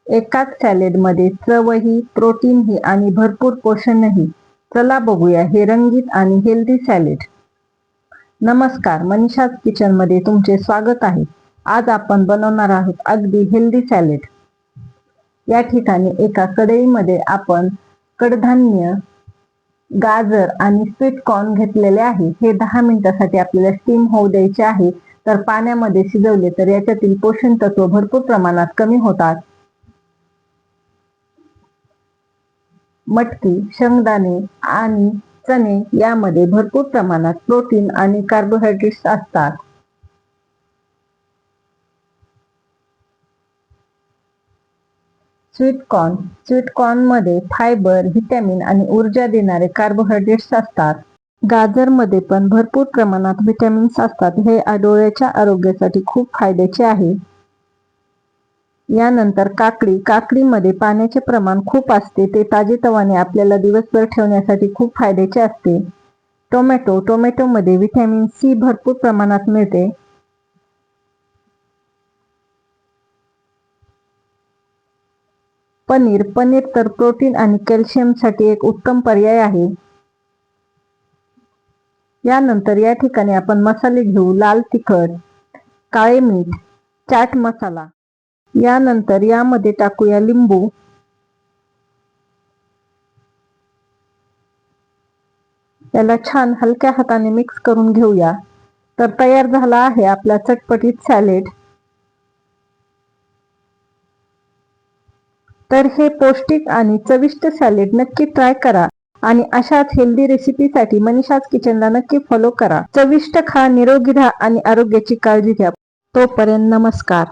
एकाच सॅलेडमध्ये चवही, प्रोटीनही आणि भरपूर पोषणही. चला बघूया हे रंगीत आणि हेल्दी सॅलेड. नमस्कार, मनीषाज किचनमध्ये तुमचे स्वागत आहे. आज आपण बनवणार आहोत अगदी हेल्दी सॅलेड. या ठिकाणी एका कढईमध्ये आपण कडधान्य, गाजर आणि स्वीट कॉर्न घेतलेले आहे. हे 10 मिनिटासाठी आपल्याला स्टीम होऊ द्यायचे आहे. तर पाण्यामध्ये शिजवले तर याच्यातील पोषण तत्व भरपूर प्रमाणात कमी होतात. मटकी, शेंगदाणे आणि चणे यामध्ये भरपूर प्रमाणात प्रोटीन आणि कार्बोहायड्रेट्स असतात. स्वीट कॉर्नमध्ये फायबर, व्हिटॅमिन आणि ऊर्जा देणारे कार्बोहायड्रेट्स असतात. गाजरमध्ये पण भरपूर प्रमाणात व्हिटॅमिन्स असतात. हे डोळ्याच्या आरोग्यासाठी खूप फायद्याचे आहे. यानंतर काकडीमध्ये पाण्याचे प्रमाण खूप असते. ते ताजेतवाने आपल्याला दिवसभर ठेवण्यासाठी खूप फायद्याचे असते. टोमॅटोमध्ये व्हिटॅमिन सी भरपूर प्रमाणात मिळते. पनीर तर प्रोटीन आणि कॅल्शियमसाठी एक उत्तम पर्याय आहे. यानंतर या ठिकाणी आपण मसाले घेऊ. लाल तिखट, काळे मीठ, चाट मसाला. यानंतर यामध्ये टाकूया लिंबू. याला छान हलक्या हाताने मिक्स करून घेऊया. तर तयार झाला आहे आपला चटपटीत सॅलेड. तर हे पौष्टिक आणि चविष्ट सॅलेड नक्की ट्राय करा आणि अशाच हेल्दी रेसिपीसाठी मनीषाज किचनला नक्की फॉलो करा. चविष्ट खा, निरोगी राहा आणि आरोग्याची काळजी घ्या. तोपर्यंत नमस्कार.